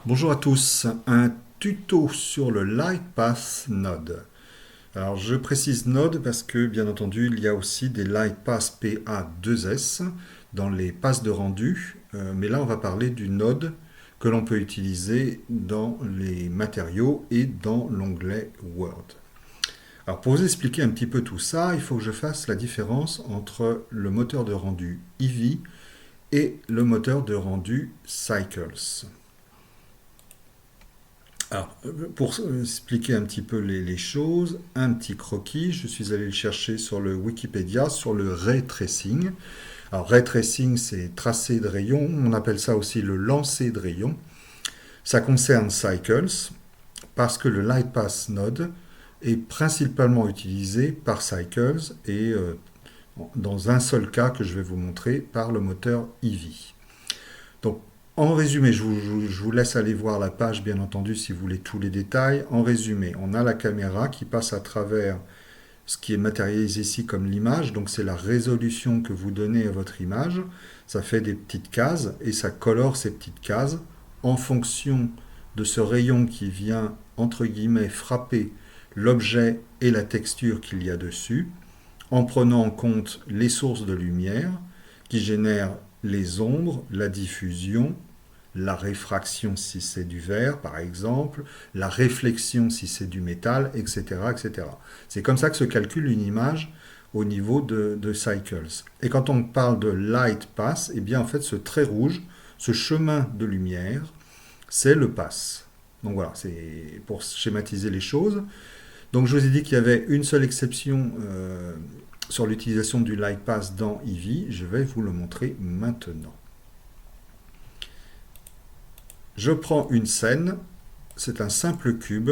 Bonjour à tous, un tuto sur le LightPath Node. Alors je précise Node parce que bien entendu il y a aussi des LightPath PA2S dans les passes de rendu, mais là on va parler du Node que l'on peut utiliser dans les matériaux et dans l'onglet Word. Alors pour vous expliquer un petit peu tout ça, il faut que je fasse la différence entre le moteur de rendu Eevee et le moteur de rendu Cycles. Alors, pour expliquer un petit peu les choses, un petit croquis, je suis allé le chercher sur le Wikipédia, sur le ray tracing. Alors, ray tracing, c'est tracé de rayons, on appelle ça aussi le lancer de rayons. Ça concerne Cycles, parce que le LightPath Node est principalement utilisé par Cycles et dans un seul cas que je vais vous montrer par le moteur Eevee. Donc, en résumé, je vous laisse aller voir la page, bien entendu, si vous voulez tous les détails. En résumé, on a la caméra qui passe à travers ce qui est matérialisé ici comme l'image. Donc, c'est la résolution que vous donnez à votre image. Ça fait des petites cases et ça colore ces petites cases en fonction de ce rayon qui vient, entre guillemets, frapper l'objet et la texture qu'il y a dessus, en prenant en compte les sources de lumière qui génèrent les ombres, la diffusion, la réfraction si c'est du verre par exemple, la réflexion si c'est du métal, etc. etc. C'est comme ça que se calcule une image au niveau de Cycles. Et quand on parle de light pass, eh bien en fait ce trait rouge, ce chemin de lumière, c'est le pass. Donc voilà, c'est pour schématiser les choses. Donc je vous ai dit qu'il y avait une seule exception sur l'utilisation du light pass dans Eevee. Je vais vous le montrer maintenant. Je prends une scène, c'est un simple cube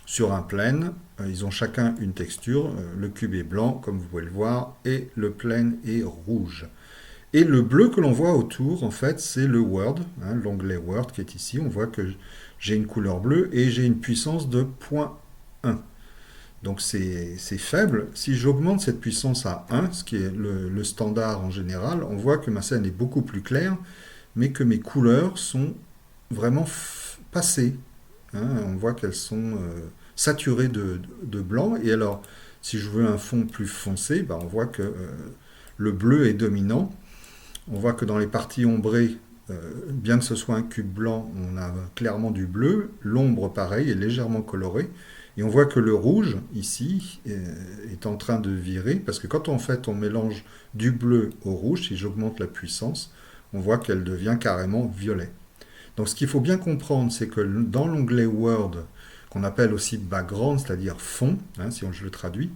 sur un plane. Ils ont chacun une texture. Le cube est blanc, comme vous pouvez le voir, et le plane est rouge. Et le bleu que l'on voit autour, en fait, c'est le Word, hein, l'onglet Word qui est ici. On voit que j'ai une couleur bleue et j'ai une puissance de 0,1. Donc c'est faible. Si j'augmente cette puissance à 1, ce qui est le standard en général, on voit que ma scène est beaucoup plus claire, mais que mes couleurs sont vraiment passées. Hein. On voit qu'elles sont saturées de blanc. Et alors, si je veux un fond plus foncé, ben on voit que le bleu est dominant. On voit que dans les parties ombrées, bien que ce soit un cube blanc, on a clairement du bleu. L'ombre, pareil, est légèrement colorée. Et on voit que le rouge, ici, est en train de virer, parce que quand en fait on mélange du bleu au rouge, si j'augmente la puissance, on voit qu'elle devient carrément violet. Donc ce qu'il faut bien comprendre, c'est que dans l'onglet Word, qu'on appelle aussi background, c'est-à-dire fond, hein, si je le traduis,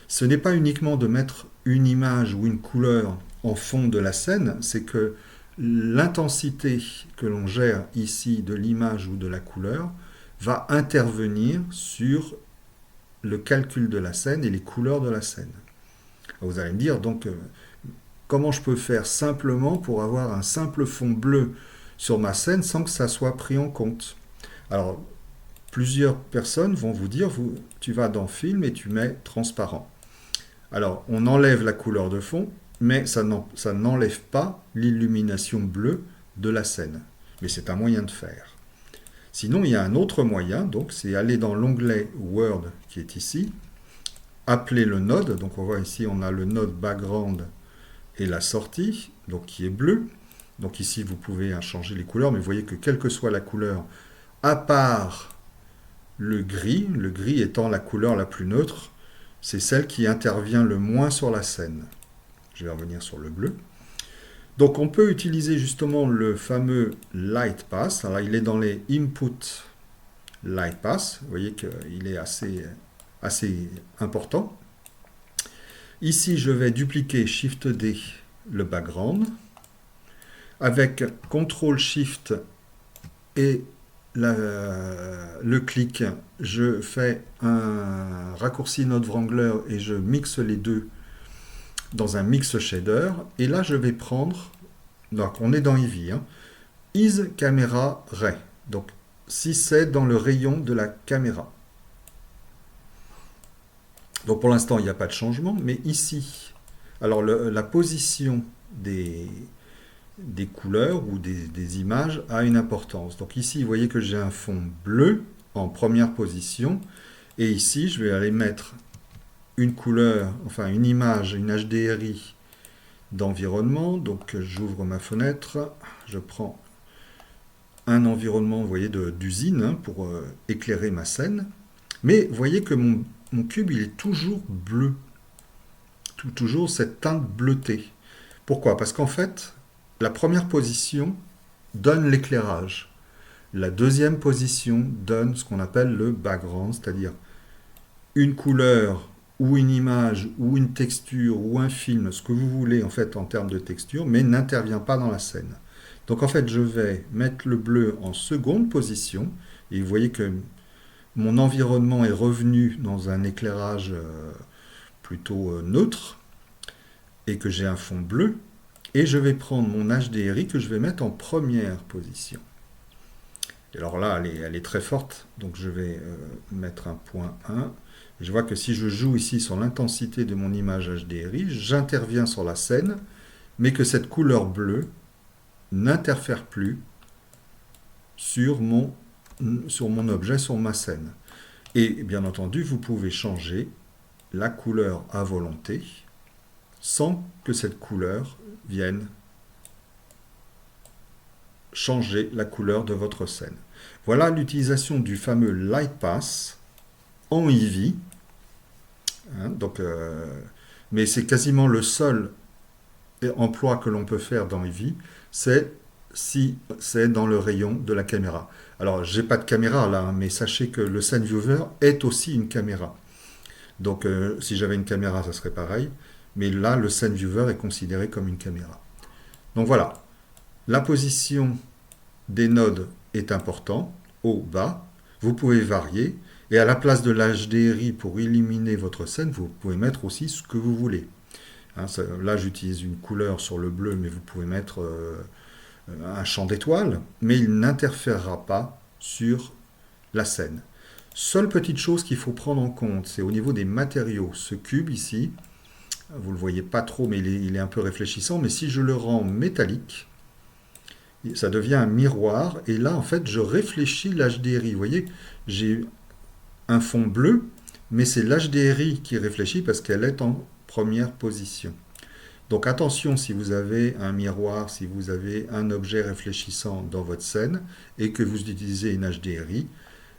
ce n'est pas uniquement de mettre une image ou une couleur en fond de la scène, c'est que l'intensité que l'on gère ici de l'image ou de la couleur va intervenir sur le calcul de la scène et les couleurs de la scène. Vous allez me dire, donc, comment je peux faire simplement pour avoir un simple fond bleu sur ma scène sans que ça soit pris en compte? Alors, plusieurs personnes vont vous dire, tu vas dans Film et tu mets transparent. Alors, on enlève la couleur de fond, mais ça n'enlève pas l'illumination bleue de la scène. Mais c'est un moyen de faire. Sinon, il y a un autre moyen, donc c'est aller dans l'onglet Word qui est ici, appeler le node, donc on voit ici on a le node background et la sortie, donc qui est bleu. Donc ici vous pouvez changer les couleurs, mais vous voyez que quelle que soit la couleur, à part le gris étant la couleur la plus neutre, c'est celle qui intervient le moins sur la scène. Je vais revenir sur le bleu. Donc on peut utiliser justement le fameux Light Pass. Alors il est dans les Input Light Pass. Vous voyez qu'il est assez important. Ici je vais dupliquer Shift D le background. Avec CTRL Shift et le clic, je fais un raccourci Node Wrangler et je mixe les deux dans un mix shader. Et là, je vais prendre, donc on est dans Eevee, hein, Is Camera Ray. Donc, si c'est dans le rayon de la caméra. Donc, pour l'instant, il n'y a pas de changement, mais ici, alors la position des couleurs ou des images a une importance. Donc ici, vous voyez que j'ai un fond bleu en première position. Et ici, je vais aller mettre une couleur, enfin une image, une HDRI d'environnement. Donc j'ouvre ma fenêtre, je prends un environnement, vous voyez, d'usine hein, pour éclairer ma scène. Mais vous voyez que mon cube, il est toujours bleu. Toujours cette teinte bleutée. Pourquoi? Parce qu'en fait, la première position donne l'éclairage. La deuxième position donne ce qu'on appelle le background, c'est-à-dire une couleur ou une image ou une texture ou un film, ce que vous voulez en fait en termes de texture, mais n'intervient pas dans la scène. Donc en fait, je vais mettre le bleu en seconde position et vous voyez que mon environnement est revenu dans un éclairage plutôt neutre et que j'ai un fond bleu. Et je vais prendre mon HDRI que je vais mettre en première position. Et alors là, elle est très forte, donc je vais mettre un point 1. Je vois que si je joue ici sur l'intensité de mon image HDRI, j'interviens sur la scène, mais que cette couleur bleue n'interfère plus sur mon objet, sur ma scène. Et bien entendu, vous pouvez changer la couleur à volonté sans que cette couleur vienne changer la couleur de votre scène. Voilà l'utilisation du fameux Light Pass en Eevee. Hein, mais c'est quasiment le seul emploi que l'on peut faire dans Eevee, c'est si c'est dans le rayon de la caméra. Alors, j'ai pas de caméra là, hein, mais sachez que le Scene Viewer est aussi une caméra. Donc, si j'avais une caméra, ça serait pareil. Mais là, le Scene Viewer est considéré comme une caméra. Donc voilà, la position des nodes est importante, haut, bas. Vous pouvez varier. Et à la place de l'HDRI pour illuminer votre scène, vous pouvez mettre aussi ce que vous voulez. Hein, là, j'utilise une couleur sur le bleu, mais vous pouvez mettre un champ d'étoiles, mais il n'interférera pas sur la scène. Seule petite chose qu'il faut prendre en compte, c'est au niveau des matériaux. Ce cube ici, vous ne le voyez pas trop, mais il est un peu réfléchissant, mais si je le rends métallique, ça devient un miroir, et là, en fait, je réfléchis l'HDRI. Vous voyez, j'ai un fond bleu, mais c'est l'HDRI qui réfléchit parce qu'elle est en première position. Donc attention si vous avez un miroir, si vous avez un objet réfléchissant dans votre scène et que vous utilisez une HDRI,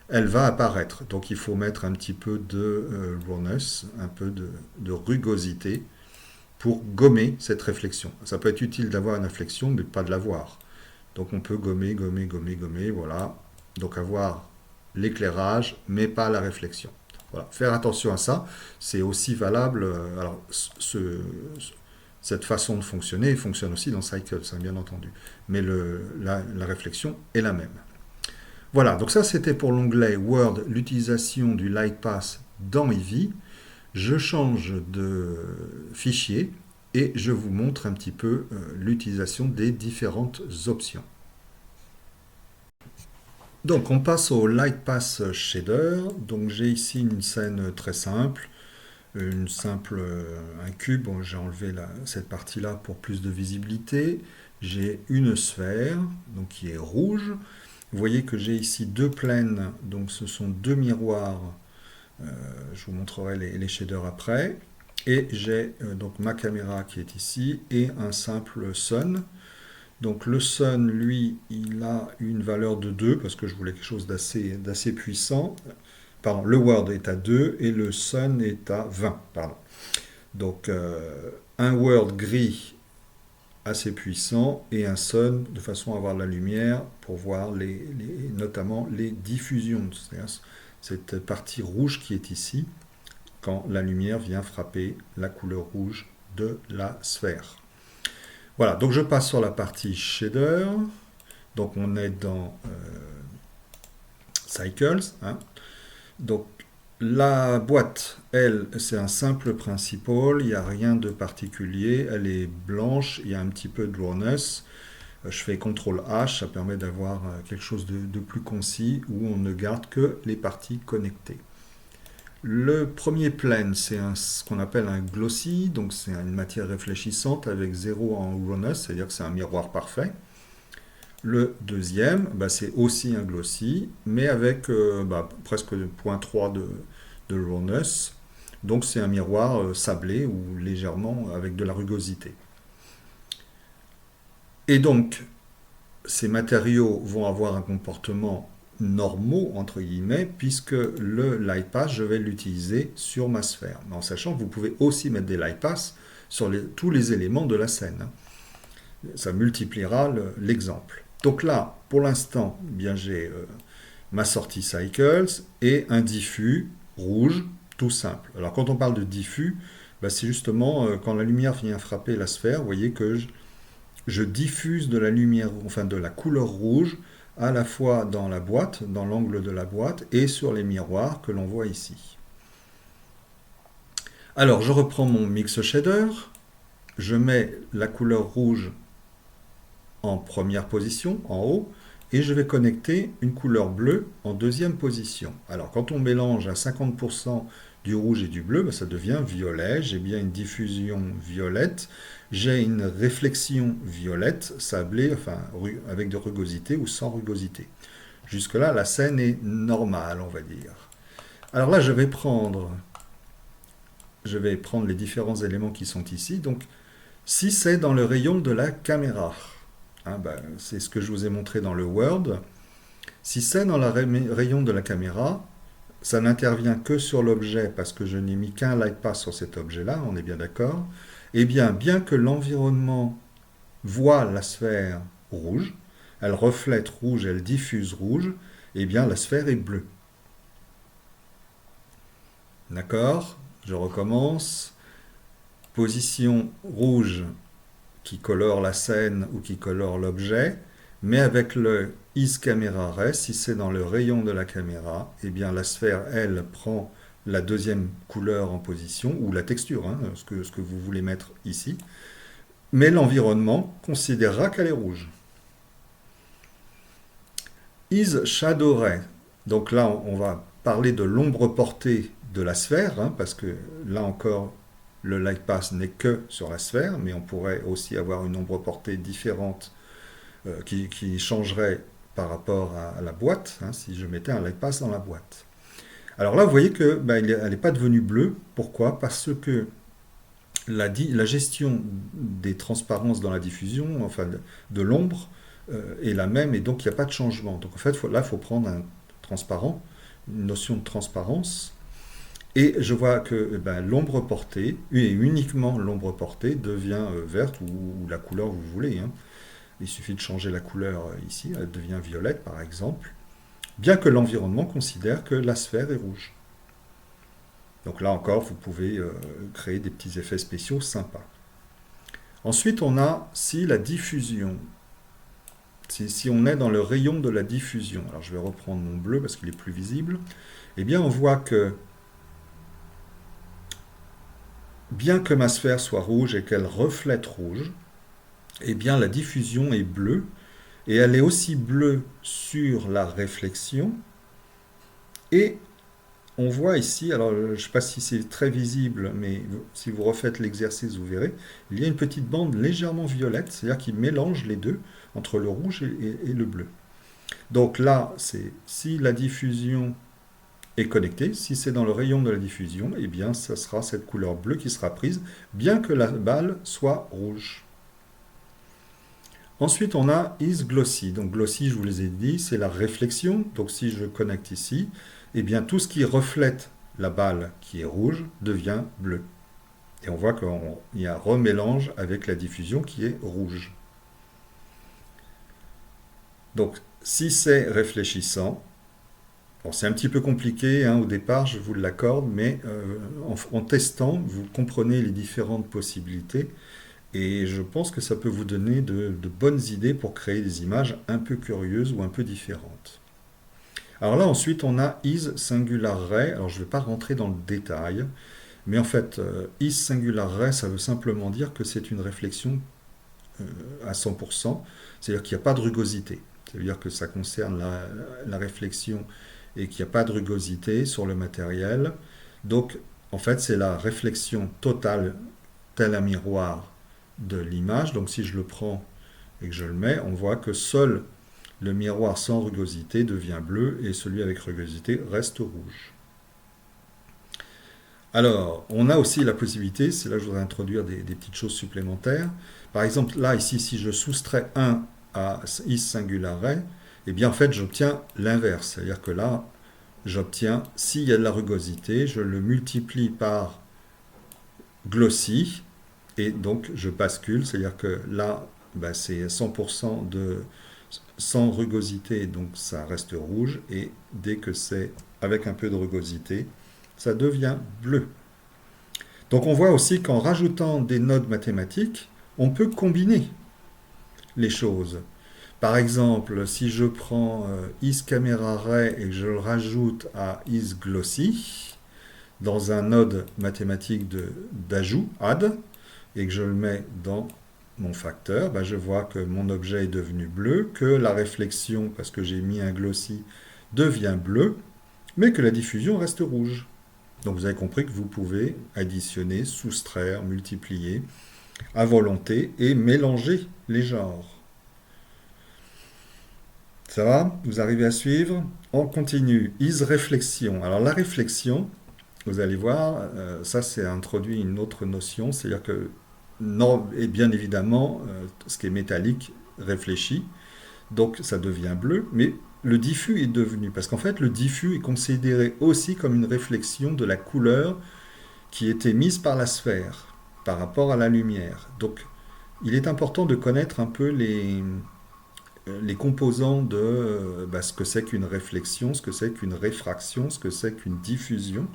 elle va apparaître. Donc il faut mettre un petit peu de rawness, un peu de rugosité pour gommer cette réflexion. Ça peut être utile d'avoir une réflexion, mais pas de l'avoir. Donc on peut gommer, voilà. Donc avoir l'éclairage, mais pas la réflexion. Voilà. Faire attention à ça, c'est aussi valable. Alors, cette façon de fonctionner fonctionne aussi dans Cycles, hein, bien entendu. Mais la réflexion est la même. Voilà, donc ça c'était pour l'onglet Word, l'utilisation du Light Pass dans Eevee. Je change de fichier et je vous montre un petit peu l'utilisation des différentes options. Donc on passe au Light Pass Shader. Donc j'ai ici une scène très simple, un cube. Bon, j'ai enlevé cette partie-là pour plus de visibilité. J'ai une sphère donc qui est rouge. Vous voyez que j'ai ici deux plaines, donc ce sont deux miroirs. Je vous montrerai les shaders après. Et j'ai donc ma caméra qui est ici et un simple sun. Donc le sun, lui, il a une valeur de 2 parce que je voulais quelque chose d'assez puissant. Pardon, le Word est à 2 et le sun est à 20. Pardon. Donc un Word gris assez puissant et un sun de façon à avoir la lumière pour voir notamment les diffusions. C'est-à-dire cette partie rouge qui est ici quand la lumière vient frapper la couleur rouge de la sphère. Voilà, donc je passe sur la partie shader. Donc on est dans Cycles. Hein. Donc la boîte, elle, c'est un simple principal, il n'y a rien de particulier, elle est blanche, il y a un petit peu de rawness. Je fais CTRL H, ça permet d'avoir quelque chose de plus concis où on ne garde que les parties connectées. Le premier plane, c'est ce qu'on appelle un glossy, donc c'est une matière réfléchissante avec zéro en rawness, c'est-à-dire que c'est un miroir parfait. Le deuxième, c'est aussi un glossy, mais avec presque 0,3 de rawness. Donc c'est un miroir sablé ou légèrement avec de la rugosité. Et donc, ces matériaux vont avoir un comportement normaux, entre guillemets, puisque le light pass, je vais l'utiliser sur ma sphère. Mais en sachant que vous pouvez aussi mettre des light pass sur tous les éléments de la scène. Ça multipliera l'exemple. Donc là, pour l'instant, bien j'ai ma sortie Cycles et un diffus rouge, tout simple. Alors quand on parle de diffus, c'est justement quand la lumière vient frapper la sphère, vous voyez que je diffuse de la lumière, enfin de la couleur rouge, à la fois dans la boîte, dans l'angle de la boîte, et sur les miroirs que l'on voit ici. Alors je reprends mon mix shader, je mets la couleur rouge en première position, en haut, et je vais connecter une couleur bleue en deuxième position. Alors quand on mélange à 50% du rouge et du bleu, ça devient violet, j'ai bien une diffusion violette, j'ai une réflexion violette, sablée, enfin avec de rugosité ou sans rugosité. Jusque-là, la scène est normale, on va dire. Alors là, je vais prendre les différents éléments qui sont ici. Donc, si c'est dans le rayon de la caméra, c'est ce que je vous ai montré dans le Word. Si c'est dans le rayon de la caméra, ça n'intervient que sur l'objet parce que je n'ai mis qu'un light pass sur cet objet-là, on est bien d'accord. Eh bien que l'environnement voit la sphère rouge, elle reflète rouge, elle diffuse rouge, eh bien la sphère est bleue. D'accord? Je recommence. Position rouge qui colore la scène ou qui colore l'objet, mais avec le is camera ray, si c'est dans le rayon de la caméra, eh bien la sphère, elle, prend la deuxième couleur en position, ou la texture, ce que vous voulez mettre ici, mais l'environnement considérera qu'elle est rouge. Is shadow ray, donc là on va parler de l'ombre portée de la sphère, parce que là encore, le light pass n'est que sur la sphère, mais on pourrait aussi avoir une ombre portée différente qui changerait par rapport à la boîte, si je mettais un light pass dans la boîte. Alors là, vous voyez que elle n'est pas devenue bleue. Pourquoi? Parce que la gestion des transparences dans la diffusion, enfin de l'ombre, est la même et donc il n'y a pas de changement. Donc en fait, là, il faut prendre un transparent, une notion de transparence. Et je vois que l'ombre portée, et uniquement l'ombre portée, devient verte ou la couleur que vous voulez. Il suffit de changer la couleur ici, elle devient violette par exemple, bien que l'environnement considère que la sphère est rouge. Donc là encore, vous pouvez créer des petits effets spéciaux sympas. Ensuite, on a la diffusion. Si on est dans le rayon de la diffusion, alors je vais reprendre mon bleu parce qu'il est plus visible, eh bien on voit que bien que ma sphère soit rouge et qu'elle reflète rouge, eh bien la diffusion est bleue, et elle est aussi bleue sur la réflexion, et on voit ici, alors je ne sais pas si c'est très visible, mais si vous refaites l'exercice, vous verrez, il y a une petite bande légèrement violette, c'est-à-dire qu'il mélange les deux, entre le rouge et le bleu. Donc là, c'est si la diffusion est connectée, si c'est dans le rayon de la diffusion, eh bien ça sera cette couleur bleue qui sera prise, bien que la balle soit rouge. Ensuite, on a is glossy. Donc glossy, je vous les ai dit, c'est la réflexion. Donc si je connecte ici, eh bien tout ce qui reflète la balle qui est rouge devient bleu. Et on voit qu'il y a un remélange avec la diffusion qui est rouge. Donc si c'est réfléchissant, bon, c'est un petit peu compliqué au départ, je vous l'accorde, mais en testant, vous comprenez les différentes possibilités. Et je pense que ça peut vous donner de bonnes idées pour créer des images un peu curieuses ou un peu différentes. Alors là, ensuite, on a is singular ray. Alors, je ne vais pas rentrer dans le détail, mais en fait, is singular ray, ça veut simplement dire que c'est une réflexion à 100%, c'est-à-dire qu'il n'y a pas de rugosité. C'est-à-dire que ça concerne la réflexion et qu'il n'y a pas de rugosité sur le matériel. Donc, en fait, c'est la réflexion totale, tel un miroir de l'image. Donc, si je le prends et que je le mets, on voit que seul le miroir sans rugosité devient bleu et celui avec rugosité reste rouge. Alors, on a aussi la possibilité, c'est là que je voudrais introduire des petites choses supplémentaires. Par exemple, là, ici, si je soustrais 1 à is singulare, eh bien, en fait, j'obtiens l'inverse. C'est-à-dire que là, j'obtiens, s'il y a de la rugosité, je le multiplie par glossy, et donc je bascule. C'est-à-dire que là, ben, c'est 100% de sans rugosité, donc ça reste rouge, et dès que c'est avec un peu de rugosité, ça devient bleu. Donc on voit aussi qu'en rajoutant des nodes mathématiques, on peut combiner les choses. Par exemple, si je prends is camera ray et que je le rajoute à is glossy dans un node mathématique d'ajout, add, et que je le mets dans mon facteur, ben je vois que mon objet est devenu bleu, que la réflexion, parce que j'ai mis un glossy, devient bleu, mais que la diffusion reste rouge. Donc vous avez compris que vous pouvez additionner, soustraire, multiplier à volonté et mélanger les genres. Ça va? Vous arrivez à suivre? On continue. Is réflexion. Alors la réflexion, vous allez voir, ça c'est introduit une autre notion, c'est-à-dire que, non, et bien évidemment, ce qui est métallique réfléchit, donc ça devient bleu, mais le diffus est devenu, parce qu'en fait le diffus est considéré aussi comme une réflexion de la couleur qui est émise par la sphère par rapport à la lumière. Donc il est important de connaître un peu les composants de ce que c'est qu'une réflexion, ce que c'est qu'une réfraction, ce que c'est qu'une diffusion,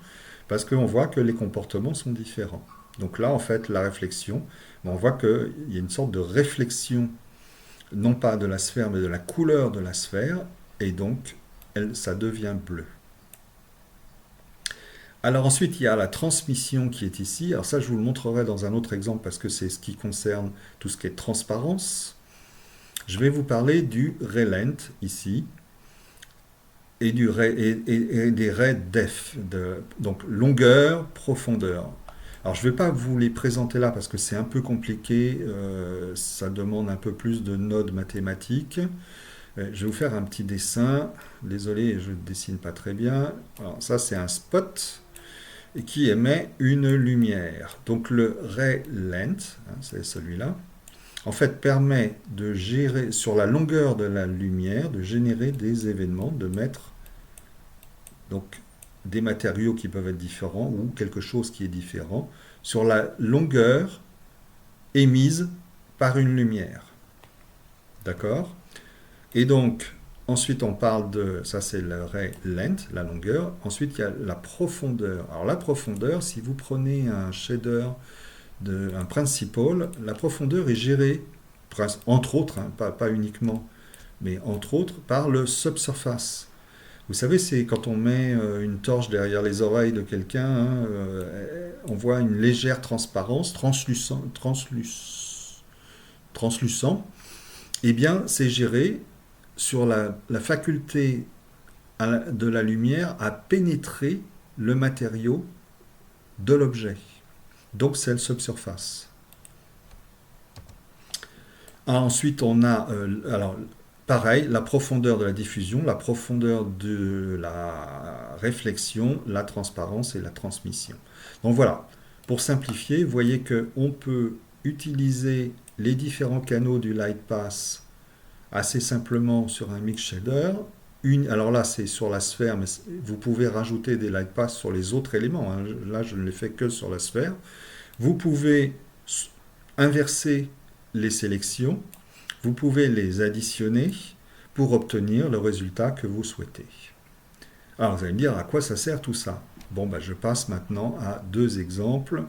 parce qu'on voit que les comportements sont différents. Donc là, en fait, la réflexion, on voit qu'il y a une sorte de réflexion, non pas de la sphère, mais de la couleur de la sphère, et donc ça devient bleu. Alors ensuite, il y a la transmission qui est ici. Alors ça, je vous le montrerai dans un autre exemple, parce que c'est ce qui concerne tout ce qui est transparence. Je vais vous parler du ray length ici, et des rays depth, donc longueur, profondeur. Alors je ne vais pas vous les présenter là parce que c'est un peu compliqué, ça demande un peu plus de nodes mathématiques. Je vais vous faire un petit dessin, désolé je ne dessine pas très bien. Alors ça c'est un spot qui émet une lumière. Donc le ray length, c'est celui-là, en fait permet de gérer sur la longueur de la lumière, de générer des événements, de mettre donc des matériaux qui peuvent être différents ou quelque chose qui est différent sur la longueur émise par une lumière. D'accord? Et donc, ensuite on parle de, ça c'est le ray length, la longueur. Ensuite il y a la profondeur. Alors la profondeur, si vous prenez un shader, un principal, la profondeur est gérée, entre autres, pas uniquement, mais entre autres, par le subsurface. Vous savez, c'est quand on met une torche derrière les oreilles de quelqu'un, on voit une légère transparence, translucent. Eh bien, c'est géré sur la faculté de la lumière à pénétrer le matériau de l'objet. Donc, c'est le subsurface. Ensuite, on a, alors, pareil, la profondeur de la diffusion, la profondeur de la réflexion, la transparence et la transmission. Donc voilà, pour simplifier, vous voyez qu'on peut utiliser les différents canaux du light pass assez simplement sur un mix shader. Alors là, c'est sur la sphère, mais vous pouvez rajouter des light pass sur les autres éléments. Là, je ne les fais que sur la sphère. Vous pouvez inverser les sélections. Vous pouvez les additionner pour obtenir le résultat que vous souhaitez. Alors vous allez me dire à quoi ça sert tout ça? Bon, je passe maintenant à deux exemples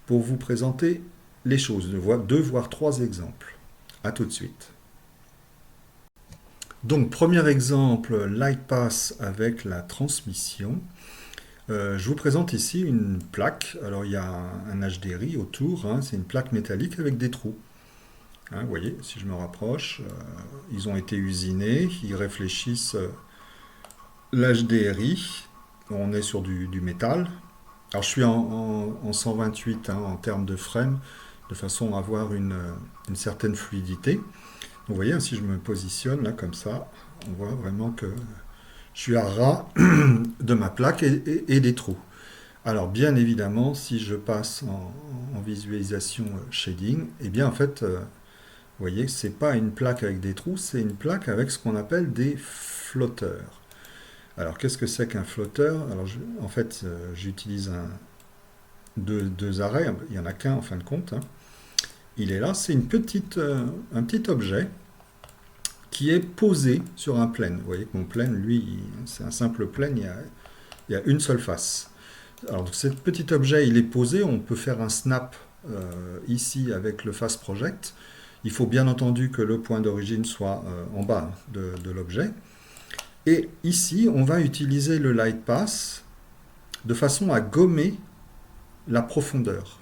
pour vous présenter les choses. Deux voire trois exemples. A tout de suite. Donc premier exemple, light pass avec la transmission. Je vous présente ici une plaque. Alors il y a un HDRI autour, c'est une plaque métallique avec des trous. Vous voyez, si je me rapproche, ils ont été usinés, ils réfléchissent l'HDRI, on est sur du métal, Alors je suis en 128 en termes de frame, de façon à avoir une certaine fluidité. Donc, vous voyez, si je me positionne là comme ça, on voit vraiment que je suis à ras de ma plaque et des trous. Alors bien évidemment, si je passe en visualisation shading, eh bien en fait, vous voyez, c'est pas une plaque avec des trous, c'est une plaque avec ce qu'on appelle des flotteurs. Alors qu'est-ce que c'est qu'un flotteur? Alors en fait, j'utilise deux arrêts, il n'y en a qu'un en fin de compte, hein. Il est là, c'est un petit objet qui est posé sur un plane. Vous voyez que mon plane, lui, c'est un simple plane, il y a une seule face. Alors, donc, ce petit objet, il est posé, on peut faire un snap ici avec le Face Project. Il faut bien entendu que le point d'origine soit en bas de l'objet. Et ici, on va utiliser le Light Pass de façon à gommer la profondeur.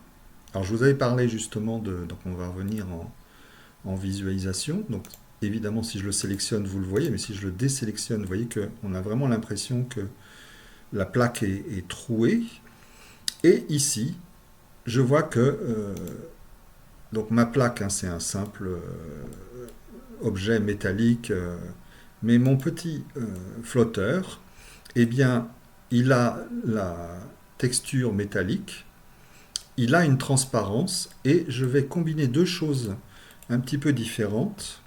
Alors, je vous avais parlé justement donc on va revenir en visualisation. Donc, évidemment, si je le sélectionne, vous le voyez, mais si je le désélectionne, vous voyez qu'on a vraiment l'impression que la plaque est trouée. Et ici, je vois que donc ma plaque, hein, c'est un simple objet métallique, mais mon petit flotteur, eh bien, il a la texture métallique, il a une transparence, et je vais combiner deux choses un petit peu différentes.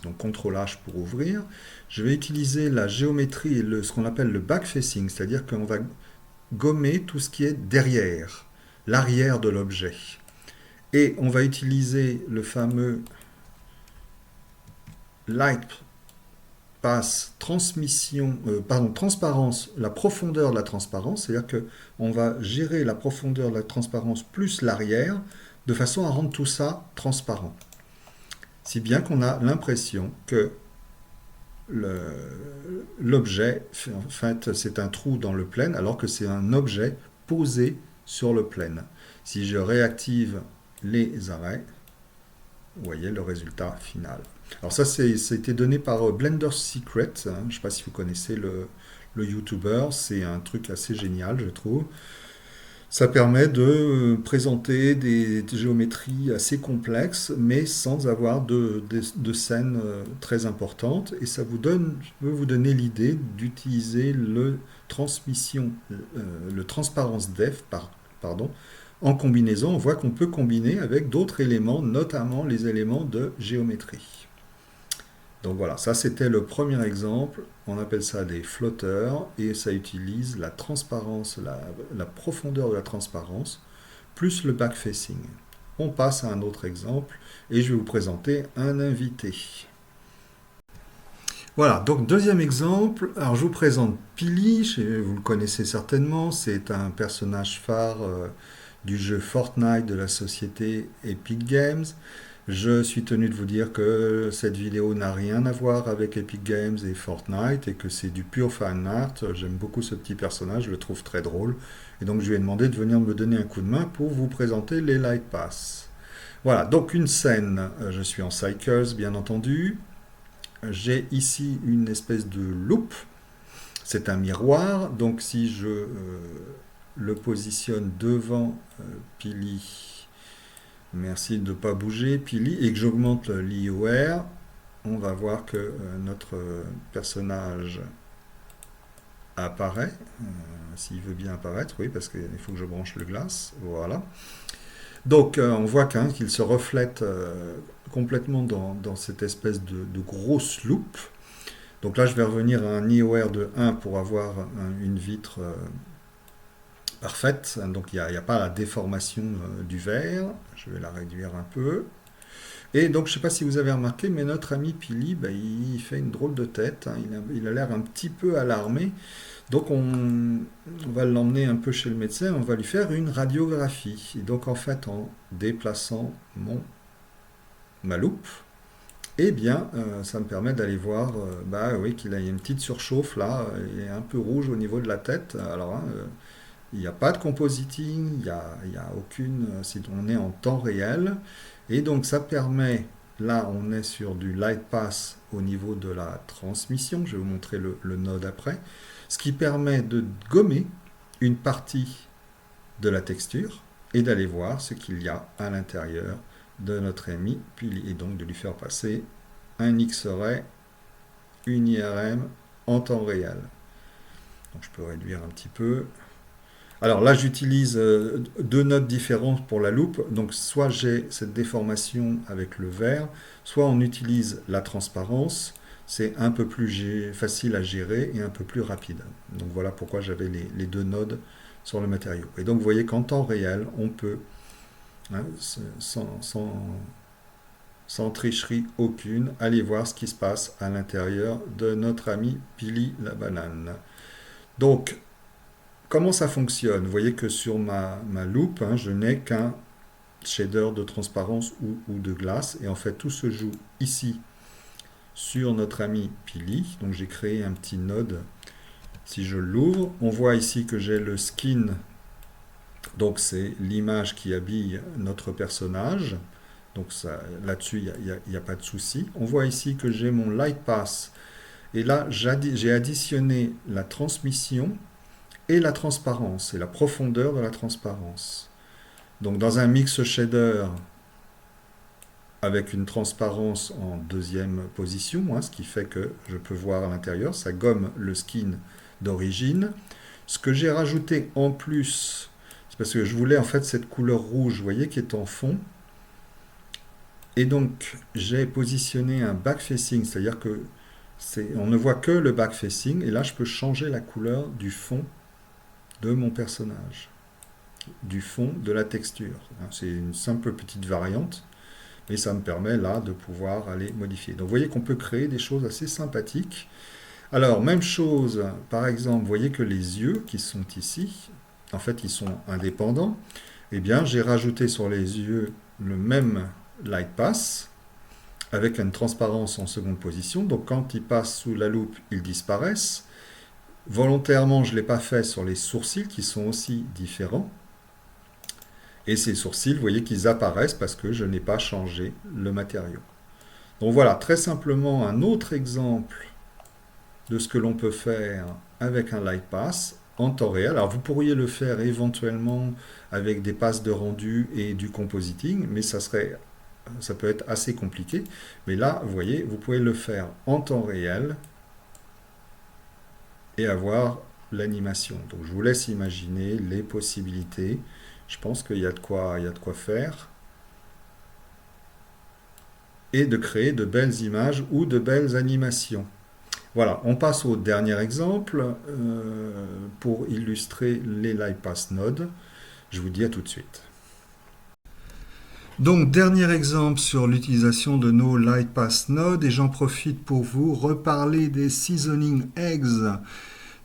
Donc CTRL H pour ouvrir. Je vais utiliser la géométrie et ce qu'on appelle le backfacing, c'est-à-dire qu'on va gommer tout ce qui est derrière, l'arrière de l'objet. Et on va utiliser le fameux Light Pass transparence, la profondeur de la transparence, c'est-à-dire qu'on va gérer la profondeur de la transparence plus l'arrière, de façon à rendre tout ça transparent. Si bien qu'on a l'impression que l'objet, en fait, c'est un trou dans le plane, alors que c'est un objet posé sur le plane. Si je réactive les arrêts, vous voyez le résultat final. Alors ça, c'était donné par Blender Secret, hein. Je ne sais pas si vous connaissez le YouTuber, c'est un truc assez génial, je trouve. Ça permet de présenter des géométries assez complexes, mais sans avoir de scènes très importantes. Et ça peut vous donner l'idée d'utiliser le transparence depth, pardon, en combinaison. On voit qu'on peut combiner avec d'autres éléments, notamment les éléments de géométrie. Donc voilà, ça c'était le premier exemple. On appelle ça des flotteurs et ça utilise la transparence, la profondeur de la transparence, plus le backfacing. On passe à un autre exemple et je vais vous présenter un invité. Voilà, donc deuxième exemple. Alors je vous présente Pili, vous le connaissez certainement, c'est un personnage phare du jeu Fortnite de la société Epic Games. Je suis tenu de vous dire que cette vidéo n'a rien à voir avec Epic Games et Fortnite et que c'est du pur fan art. J'aime beaucoup ce petit personnage, je le trouve très drôle. Et donc je lui ai demandé de venir me donner un coup de main pour vous présenter les Light Pass. Voilà, donc une scène, je suis en Cycles bien entendu. J'ai ici une espèce de loupe, c'est un miroir, donc si je le positionne devant Pili, merci de ne pas bouger Pili, et que j'augmente l'IOR, on va voir que notre personnage apparaît, s'il veut bien apparaître, oui, parce qu'il faut que je branche le glace, voilà. Donc on voit qu'il se reflète complètement dans cette espèce de grosse loupe. Donc là je vais revenir à un IOR de 1 pour avoir une vitre parfaite. Donc il n'y a pas la déformation du verre. Je vais la réduire un peu. Et donc je ne sais pas si vous avez remarqué, mais notre ami Pili, il fait une drôle de tête, hein. Il a l'air un petit peu alarmé. Donc on va l'emmener un peu chez le médecin, on va lui faire une radiographie. Et donc en fait en déplaçant ma loupe, eh bien ça me permet d'aller voir oui, qu'il a une petite surchauffe là, il est un peu rouge au niveau de la tête. Alors hein, il n'y a pas de compositing, il n'y a aucune, on est en temps réel. Et donc ça permet, là on est sur du light pass au niveau de la transmission, je vais vous montrer le node après, ce qui permet de gommer une partie de la texture et d'aller voir ce qu'il y a à l'intérieur de notre ami Pili, et donc de lui faire passer un X-ray, une IRM en temps réel. Donc je peux réduire un petit peu. Alors là, j'utilise deux nodes différentes pour la loupe. Donc soit j'ai cette déformation avec le vert, soit on utilise la transparence. C'est un peu plus facile à gérer et un peu plus rapide. Donc voilà pourquoi j'avais les deux nodes sur le matériau. Et donc vous voyez qu'en temps réel, on peut, hein, sans tricherie aucune, aller voir ce qui se passe à l'intérieur de notre ami Pili la banane. Donc, comment ça fonctionne? Vous voyez que sur ma loupe, hein, je n'ai qu'un shader de transparence ou de glace. Et en fait, tout se joue ici sur notre ami Pili. Donc j'ai créé un petit node. Si je l'ouvre, on voit ici que j'ai le skin. Donc c'est l'image qui habille notre personnage. Donc là-dessus, il n'y a pas de souci. On voit ici que j'ai mon light pass. Et là, j'ai additionné la transmission et la transparence, et la profondeur de la transparence. Donc dans un mix shader avec une transparence en deuxième position, hein, ce qui fait que je peux voir à l'intérieur, ça gomme le skin d'origine. Ce que j'ai rajouté en plus, c'est parce que je voulais en fait cette couleur rouge, vous voyez, qui est en fond. Et donc j'ai positionné un backfacing, c'est-à-dire que on ne voit que le backfacing, et là je peux changer la couleur du fond de mon personnage, du fond de la texture. C'est une simple petite variante, mais ça me permet là de pouvoir aller modifier. Donc vous voyez qu'on peut créer des choses assez sympathiques. Alors même chose, par exemple, vous voyez que les yeux qui sont ici, en fait ils sont indépendants. Eh bien j'ai rajouté sur les yeux le même light pass avec une transparence en seconde position. Donc quand ils passent sous la loupe, ils disparaissent. Volontairement, je ne l'ai pas fait sur les sourcils qui sont aussi différents. Et ces sourcils, vous voyez qu'ils apparaissent parce que je n'ai pas changé le matériau. Donc voilà, très simplement un autre exemple de ce que l'on peut faire avec un light pass en temps réel. Alors vous pourriez le faire éventuellement avec des passes de rendu et du compositing, mais ça peut être assez compliqué. Mais là, vous voyez, vous pouvez le faire en temps réel et avoir l'animation. Donc je vous laisse imaginer les possibilités. Je pense qu'il y a de quoi faire. Et de créer de belles images ou de belles animations. Voilà, on passe au dernier exemple pour illustrer les LightPass nodes. Je vous dis à tout de suite. Donc, dernier exemple sur l'utilisation de nos LightPass nodes, et j'en profite pour vous reparler des Seasoning Eggs.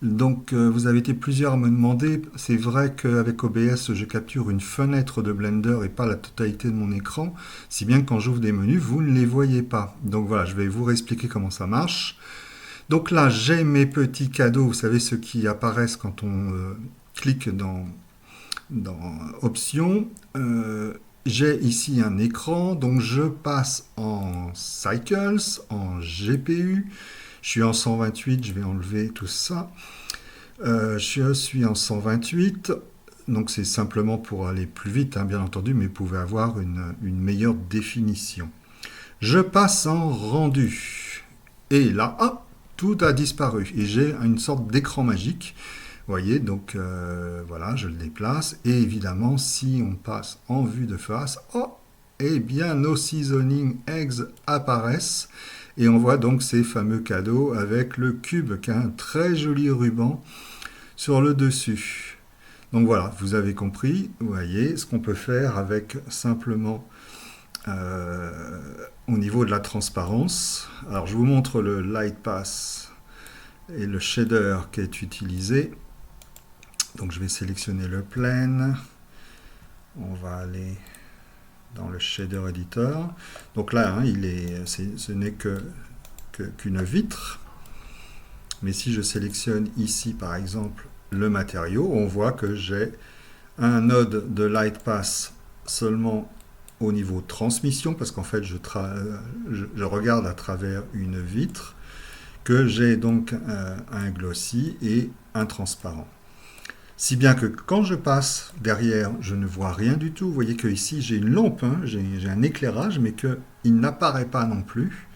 Donc, vous avez été plusieurs à me demander, c'est vrai qu'avec OBS, je capture une fenêtre de Blender et pas la totalité de mon écran, si bien que quand j'ouvre des menus, vous ne les voyez pas. Donc voilà, je vais vous réexpliquer comment ça marche. Donc là, j'ai mes petits cadeaux, vous savez, ceux qui apparaissent quand on clique dans Options. J'ai ici un écran, donc je passe en Cycles, en GPU. Je suis en 128, je vais enlever tout ça. Je suis en 128, donc c'est simplement pour aller plus vite, hein, bien entendu, mais vous pouvez avoir une meilleure définition. Je passe en rendu. Et là, hop, tout a disparu. Et j'ai une sorte d'écran magique. Vous voyez, donc voilà, je le déplace. Et évidemment, si on passe en vue de face, oh, eh bien, nos Seasoning Eggs apparaissent. Et on voit donc ces fameux cadeaux avec le cube qui a un très joli ruban sur le dessus. Donc voilà, vous avez compris, vous voyez ce qu'on peut faire avec simplement au niveau de la transparence. Alors je vous montre le light pass et le shader qui est utilisé. Donc je vais sélectionner le plane. On va aller dans le shader editor. Donc là, hein, ce n'est qu'une vitre. Mais si je sélectionne ici, par exemple, le matériau, on voit que j'ai un node de light pass seulement au niveau transmission, parce qu'en fait, je regarde à travers une vitre, que j'ai donc un glossy et un transparent. Si bien que quand je passe derrière, je ne vois rien du tout. Vous voyez que ici j'ai une lampe, hein, j'ai un éclairage, mais qu'il n'apparaît pas non plus,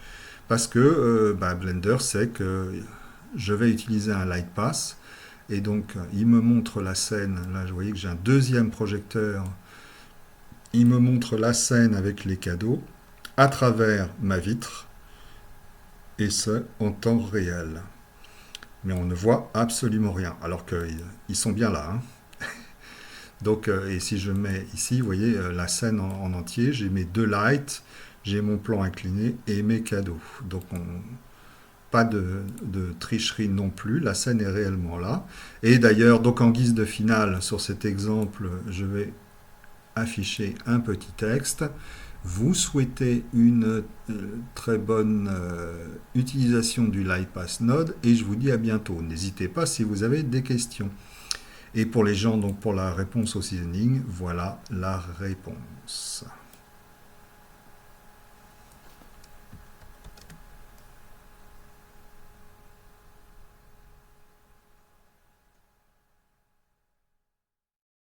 parce que Blender sait que je vais utiliser un light pass, et donc il me montre la scène. Là, vous voyez que j'ai un deuxième projecteur. Il me montre la scène avec les cadeaux à travers ma vitre, et ce en temps réel. Mais on ne voit absolument rien, alors qu'ils sont bien là, hein. Donc, et si je mets ici, vous voyez, la scène en entier, j'ai mes deux lights, j'ai mon plan incliné et mes cadeaux. Donc, pas de tricherie non plus, la scène est réellement là. Et d'ailleurs, donc en guise de finale, sur cet exemple, je vais afficher un petit texte. Vous souhaitez une très bonne utilisation du LightPass Node et je vous dis à bientôt. N'hésitez pas si vous avez des questions. Et pour les gens, donc pour la réponse au seasoning, voilà la réponse.